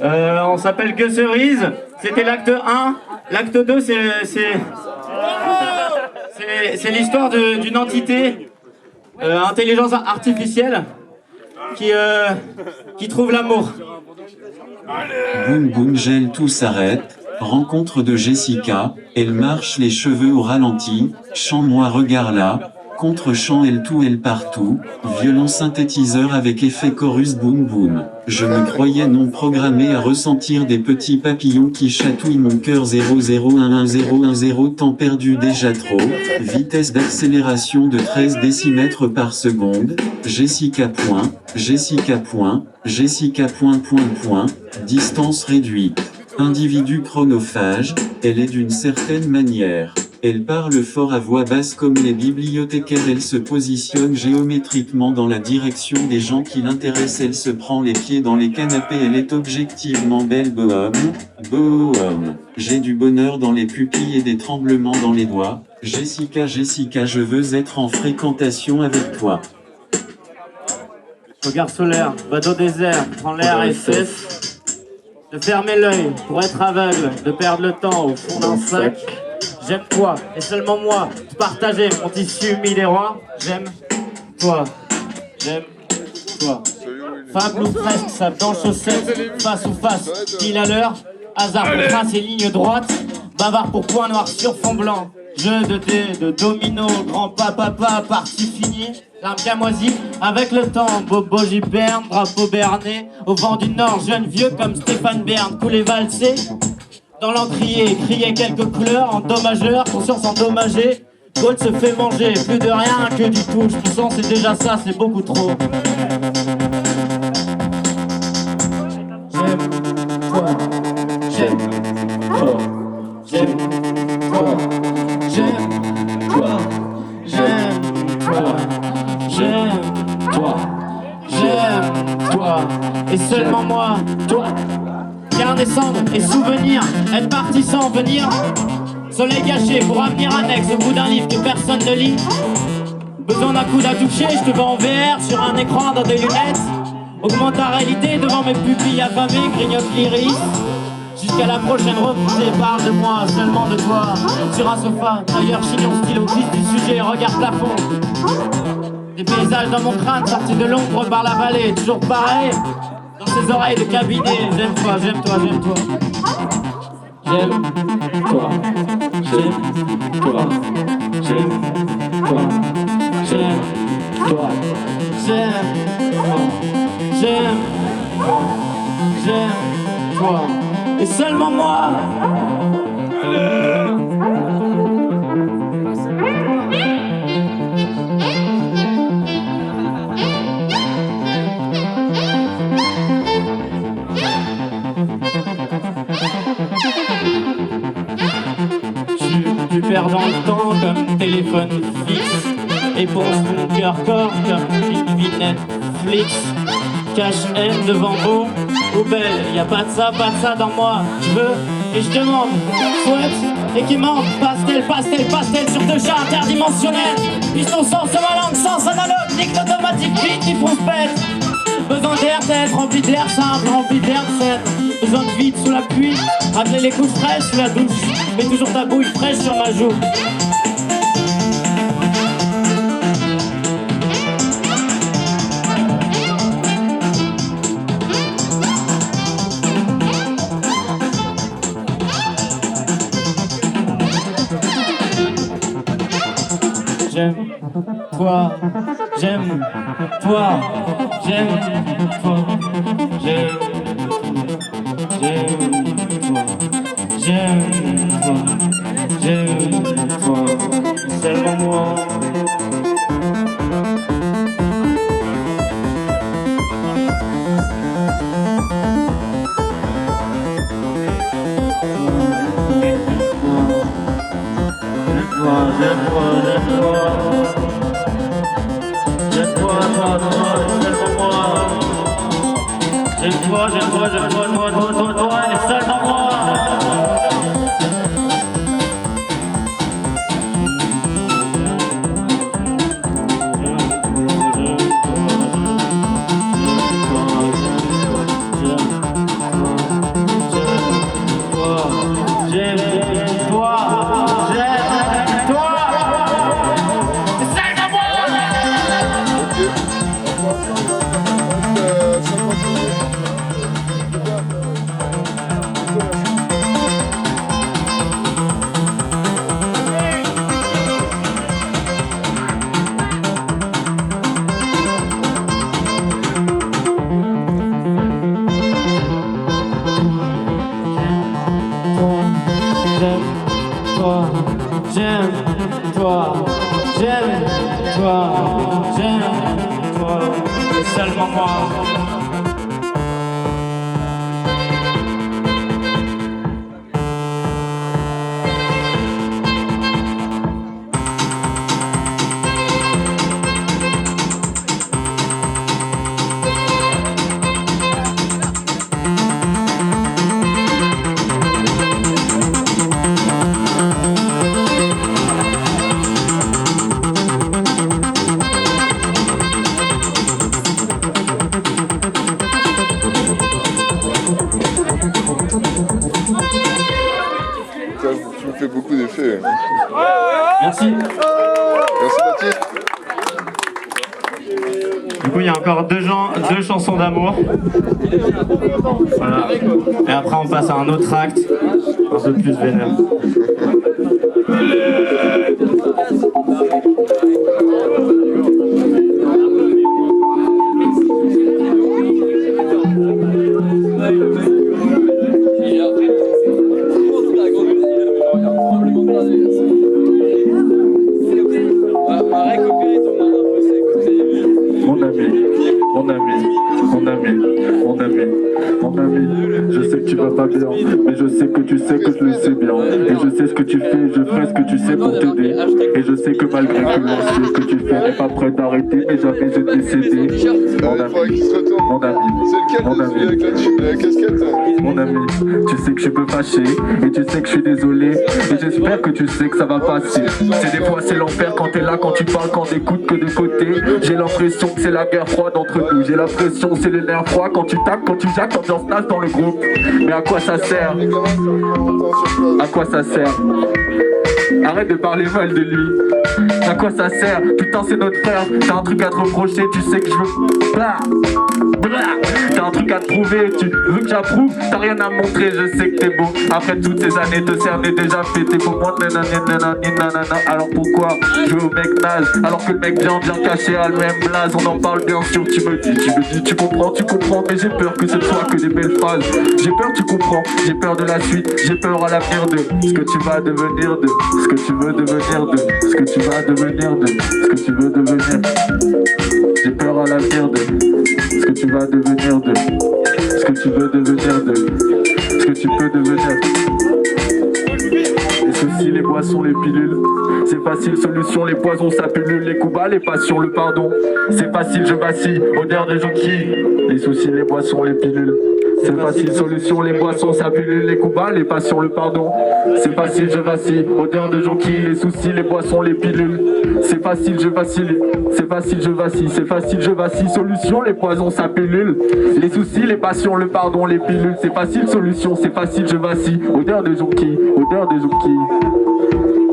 On s'appelle Que Cerise. C'était l'acte 1. L'acte 2, c'est l'histoire d'une entité, intelligence artificielle, qui trouve l'amour. Boum boum gel, tout s'arrête. Rencontre de Jessica, elle marche les cheveux au ralenti, chant moi regard là, contre-chant elle tout elle partout, violon synthétiseur avec effet chorus boum boum. Je me croyais non programmé à ressentir des petits papillons qui chatouillent mon cœur 0011010 temps perdu déjà trop, vitesse d'accélération de 13 décimètres par seconde, Jessica point, Jessica point, Jessica point, distance réduite. Individu chronophage, elle est d'une certaine manière. Elle parle fort à voix basse comme les bibliothécaires, elle se positionne géométriquement dans la direction des gens qui l'intéressent, elle se prend les pieds dans les canapés, elle est objectivement belle bohème. J'ai du bonheur dans les pupilles et des tremblements dans les doigts. Jessica, Jessica, je veux être en fréquentation avec toi. Regard solaire, bateau désert, prends l'air et cesse de fermer l'œil pour être aveugle, de perdre le temps au fond d'un sac. J'aime toi, et seulement moi, de partager mon tissu milléroy. J'aime toi, j'aime toi. Fable ou presque, sable dans chaussettes, face ou face, pile à l'heure. Hasard pour trace et ligne droite, bavard pour point noir sur fond blanc. Jeu de dés, de domino, grand papa, partie finie. L'arme camoisie, avec le temps, Bobo Giberne, drapeau berné. Au vent du nord, jeune vieux comme Stéphane Bern, coulé valsé. Dans l'encrier, crier quelques couleurs, endommageur, conscience endommagée. Gold se fait manger, plus de rien que du tout. Je sens c'est déjà ça, c'est beaucoup trop. J'aime toi, j'aime toi, j'aime toi, j'aime toi, j'aime toi, j'aime toi, j'aime toi, et seulement moi, toi. Garder cendre et souvenir, être parti sans venir. Soleil caché pour avenir annexe au bout d'un livre que personne ne lit. Besoin d'un coude à toucher, je te vois en VR sur un écran dans des lunettes. Augmente ta réalité devant mes pupilles affamées, grignote l'iris. Jusqu'à la prochaine reprise, parle de moi, seulement de toi. Sur un sofa, d'ailleurs chignon stylo, glisse du sujet, regarde plafond. Des paysages dans mon crâne, sortis de l'ombre par la vallée, toujours pareil. Dans ses oreilles de cabinet, j'aime toi, j'aime toi, j'aime toi. J'aime toi, j'aime toi, j'aime toi, j'aime toi, j'aime toi, j'aime toi, j'aime toi, et seulement moi. Tu perds dans le temps comme téléphone fixe. Éponge mon cœur corps comme une vie Netflix. Cache M devant beau ou belle. Y a pas de ça dans moi. Je veux et je demande, souhaite et qui mente. Pastel, pastel, pastel sur deux chats interdimensionnels. Piston sens sur ma langue, sens analogue. Nique automatique, vite, qui fonce bête. Besoin d'air tête, rempli d'air simple, rempli d'air saine. Besoin de vide sous la pluie, rappeler les couches fraîches sous la douche. Mets toujours ta bouille fraîche sur ma joue. J'aime toi, j'aime toi, j'aime toi, j'aime toi, j'aime toi, j'aime toi, seulement moi. J'aime toi, toi, et seulement moi. fait. Merci. Merci Baptiste. Du coup, il y a encore deux chansons d'amour. Voilà. Et après, on passe à un autre acte, un peu plus vénère. Je sais que tu vas pas bien, mais je sais que tu sais que je le sais bien. Et je sais ce que tu fais, je ferai ce que tu sais pour t'aider. Et je sais que malgré que ce que tu fais n'est pas prêt d'arrêter, mais jamais je ne vais céder. Mon ami, mon ami, mon ami, La casquette. mon ami, tu sais que je peux fâcher, et tu sais que je suis désolé, et j'espère que tu sais que ça va passer. C'est des fois c'est l'enfer quand t'es là, quand tu parles, quand t'écoutes que de côté. J'ai l'impression que c'est la guerre froide entre nous, j'ai l'impression c'est les nerfs froids quand tu tapes, quand tu jackes, quand tu en nasse dans le groupe. Mais à quoi ça sert? À quoi ça sert? Arrête de parler mal de lui. À quoi ça sert? Putain c'est notre frère. T'as un truc à te reprocher, tu sais que je veux... Blah, blah. T'as un truc à te prouver, tu veux que j'approuve? T'as rien à montrer, je sais que t'es beau. Après toutes ces années te cerner déjà fait. T'es beau moins nanana. Alors pourquoi jouer au mec nage? Alors que le mec vient caché à le même blaze. On en parle bien sûr, tu me dis, tu comprends. Mais j'ai peur que ce soit que des belles phrases. J'ai peur, tu comprends, j'ai peur de la suite. J'ai peur à l'avenir de ce que tu vas devenir de ce que tu veux devenir de ce que tu vas devenir de ce que tu veux devenir. J'ai peur à l'avenir de ce que tu vas devenir de ce que tu veux devenir de ce que tu peux devenir. Les soucis, les boissons, les pilules, c'est facile, solution, les poisons, ça pullule, les coups bas, les passions, le pardon. C'est facile, je vacille, odeur de jonquilles. Les soucis, les boissons, les pilules. C'est facile, solution, les boissons, ça pullule, les coups bas, les passions, le pardon. C'est facile, je vacille, odeur de jonquilles, les soucis, les boissons, les pilules. C'est facile, je vacille, c'est facile, je vacille, c'est facile, je vacille, solution, les poisons, ça pullule. Les soucis, les passions, le pardon, les pilules. C'est facile, solution, c'est facile, je vacille, odeur de jonquilles, odeur de jonquilles.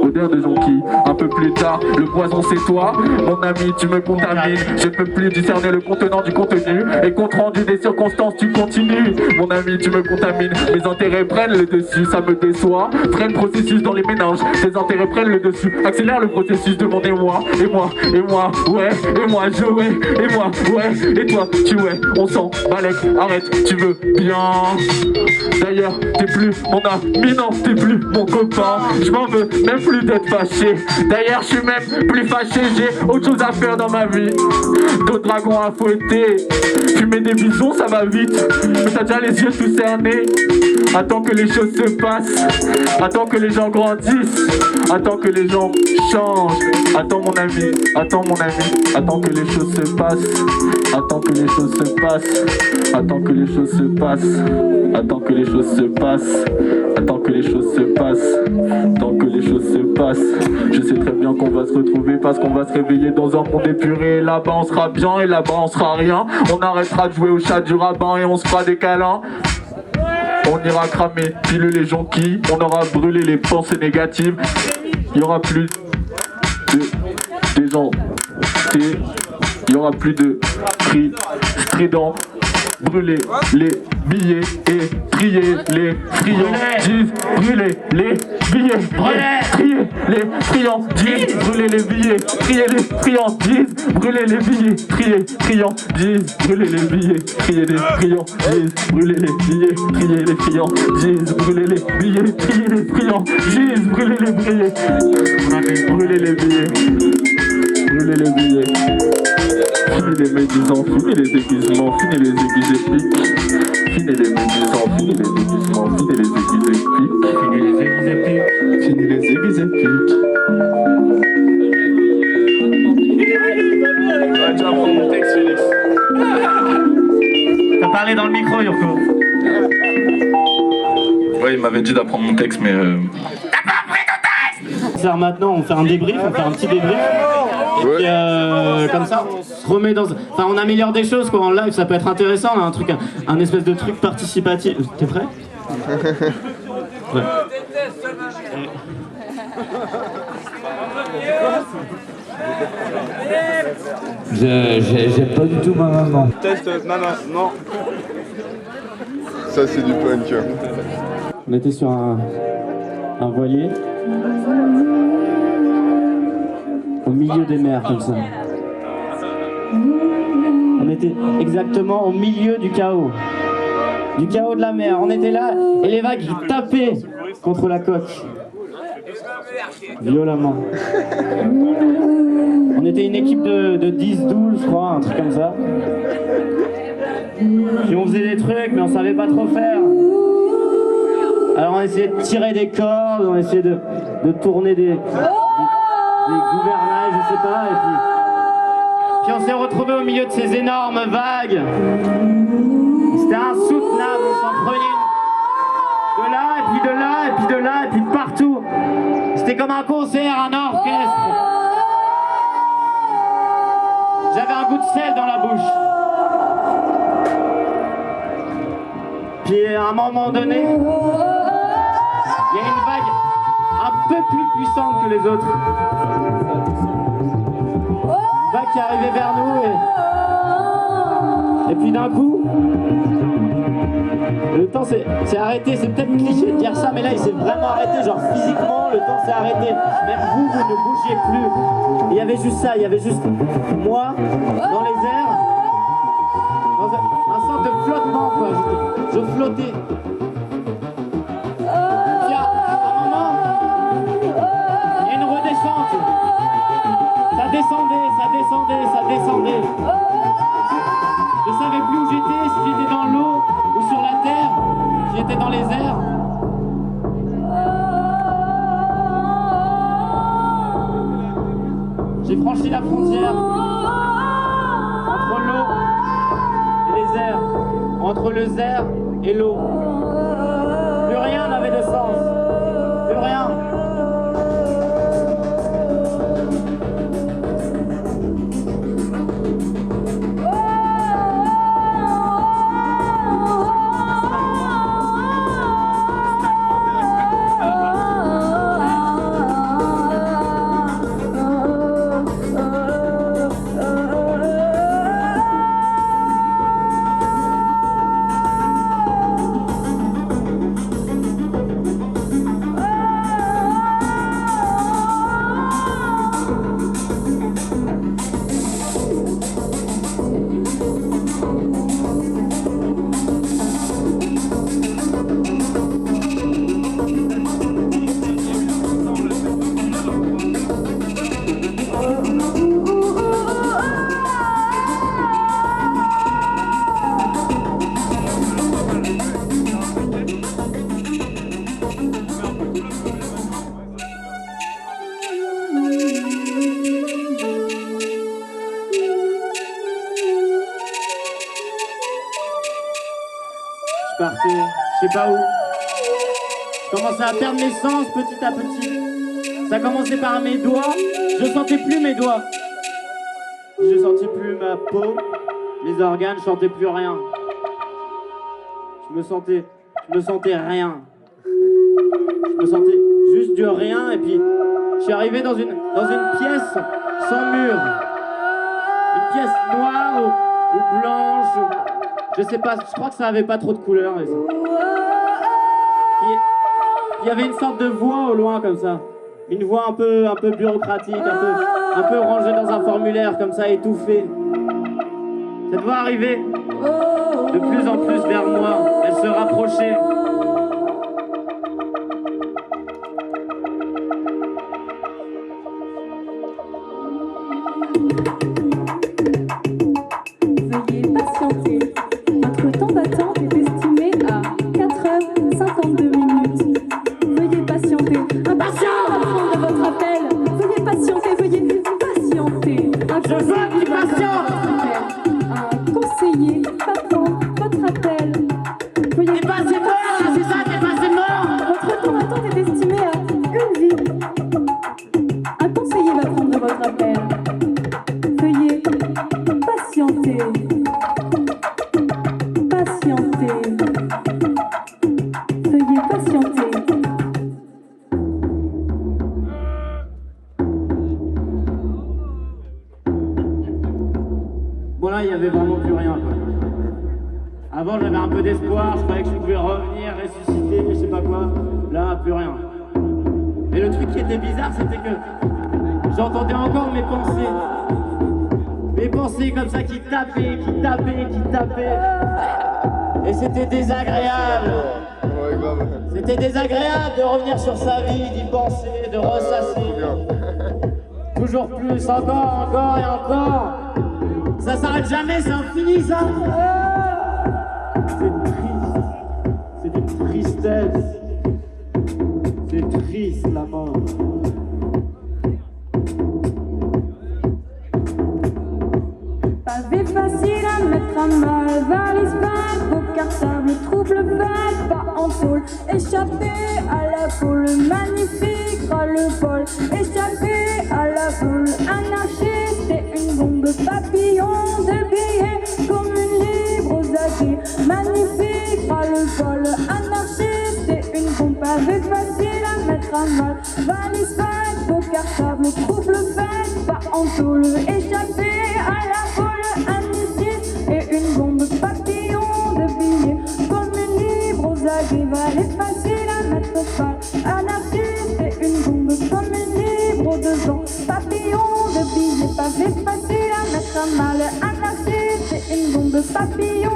Odeur de jonquilles. Un peu plus tard, le poison c'est toi, mon ami, tu me contamines. Je ne peux plus discerner le contenant du contenu. Et compte rendu des circonstances, tu continues. Mon ami, tu me contamines. Mes intérêts prennent le dessus, ça me déçoit. Freine processus dans les ménages, tes intérêts prennent le dessus. Accélère le processus de mon émoi. Et moi, ouais, et moi, je ouais, et moi, ouais, et toi, tu ouais. On s'en balèque, arrête, tu veux bien. D'ailleurs, t'es plus mon ami, non, t'es plus mon copain. Je m'en veux même plus d'être fâché. D'ailleurs, je suis même plus fâché. J'ai autre chose à faire dans ma vie. D'autres dragons à fouetter. Fumer des bisons, ça va vite. Mais t'as déjà les yeux tout cernés. Attends que les choses se passent. Attends que les gens grandissent. Attends que les gens changent. Attends mon ami, attends mon ami. Attends que les choses se passent. Attends que les choses se passent. Attends que les choses se passent. Attends que les choses se passent. Attends que les choses se passent. Tant que les choses se passent. Je sais très bien qu'on va se retrouver parce qu'on va se réveiller dans un monde épuré. Là-bas on sera bien et là-bas on sera rien. On arrêtera de jouer au chat du rabbin et on se fera des câlins. On ira cramer, piler les jonquilles. On aura brûlé les pensées négatives. Il y aura plus des gens. Il y aura plus de cris stridents. Brûler les billets et trier les friandises. Brûler les billets, trier les friandises. Brûler les billets, trier les friandises. Brûler les billets, trier friandises. Brûler les billets, trier les friandises. Brûler les billets, trier les friandises. Brûler les billets, trier les friandises. Brûler les billets, brûler les billets, brûler les billets. Fini les médisants, fini les déguisements, fini les aiguilles épiques. Fini les médisants, fini les déguisements, fini les aiguilles épiques. Fini les aiguilles épiques, fini les aiguilles épiques. Ouais, tu vas prendre mon texte, Félix. T'as parlé dans le micro, Yurko. Ouais, il m'avait dit d'apprendre mon texte, mais... T'as pas appris ton texte! Alors maintenant, on fait un débrief, on fait un petit débrief. Et puis comme ça, on se remet dans... Enfin, on améliore des choses quoi en live, ça peut être intéressant, là, un truc, un espèce de truc participatif. T'es prêt? Ouais. J'aime pas du tout ma maman. Test, maman, non. Ça, c'est du punk. On était sur un voilier. Au milieu des mers, comme ça. On était exactement au milieu du chaos. Du chaos de la mer. On était là et les vagues ils tapaient contre la coque. Violemment. On était une équipe de 10-12, je crois, un truc comme ça. Puis on faisait des trucs, mais on savait pas trop faire. Alors on essayait de tirer des cordes, on essayait de tourner des gouvernails, je sais pas, et puis on s'est retrouvés au milieu de ces énormes vagues. C'était insoutenable, on s'en prenait de là, et puis de là, et puis de là, et puis de partout. C'était comme un concert, un orchestre. J'avais un goût de sel dans la bouche. Puis à un moment donné, il y a une vague un peu plus puissante que les autres. Une vague qui arrivait vers nous et puis d'un coup, le temps s'est arrêté. C'est peut-être cliché de dire ça, mais là il s'est vraiment arrêté, genre physiquement le temps s'est arrêté. Même vous ne bougiez plus. Il y avait juste ça, il y avait juste moi dans les airs, dans un sorte de flottement quoi. Je flottais. Puis à un moment, il y a une redescente. Ça descendait, ça descendait, ça descendait. Je savais plus où j'étais, si j'étais dans l'eau ou sur la terre, si j'étais dans les airs. J'ai franchi la frontière entre l'eau et les airs, entre le air et l'eau. Plus rien n'avait de sens, plus rien. Je partais, je sais pas où. Je commençais à perdre mes sens petit à petit. Ça commençait par mes doigts. Je sentais plus mes doigts. Je sentais plus ma peau, mes organes, je sentais plus rien. Je me sentais rien. Je me sentais juste du rien et puis je suis arrivé dans une pièce sans mur. Une pièce noire ou blanche. Je sais pas, je crois que ça avait pas trop de couleurs. Et il y avait une sorte de voix au loin comme ça. Une voix un peu bureaucratique, un peu rangée dans un formulaire comme ça, étouffée. Cette voix arrivait de plus en plus vers moi. Elle se rapprochait. Veuillez patienter. Notre temps d'attente est estimé à 4h52 minutes. Veuillez patienter. Un patient va prendre votre appel. Veuillez patienter, veuillez patienter. Je veux qu'il patiente. Un conseiller va prendre votre appel. Veuillez T'es pas assez mort là, c'est ça, t'es pas assez mort. Votre temps d'attente est estimé à une vie. Un conseiller va prendre votre appel. Veuillez patienter. Patienter. Veuillez patienter. Avant j'avais un peu d'espoir, je croyais que je pouvais revenir, ressusciter, je sais pas quoi. Là, plus rien. Et le truc qui était bizarre, c'était que j'entendais encore mes pensées. Mes pensées comme ça qui tapaient, qui tapaient, qui tapaient. Et c'était désagréable. Ouais, grave. C'était désagréable de revenir sur sa vie, d'y penser, de ressasser. Trop bien. Toujours plus, encore et encore. Ça s'arrête jamais, c'est infini ça. C'est triste. C'est d'une tristesse. C'est triste la mort. Pavé facile à mettre à mal, valise vague, beau cartable, trouble vague, pas en tôle, échappé à la foule, magnifique, ras-le-bol, échappé à la foule, anarchiste et une bombe papillon de billets, comme une libre aux aguets, magnifique, ras-le-bol, anarchiste et une bombe pavé facile à mettre à mal, valise vague, beau cartable, trouble vague, pas en tôle, échappé à la foule, et une bombe papillon de billets, comme une libre aux aguets, valait facile à mettre au pal, anarchiste et une bombe comme une libre de vent, papillon de billets, pavé facile à mettre à mal, anarchiste et une bombe papillon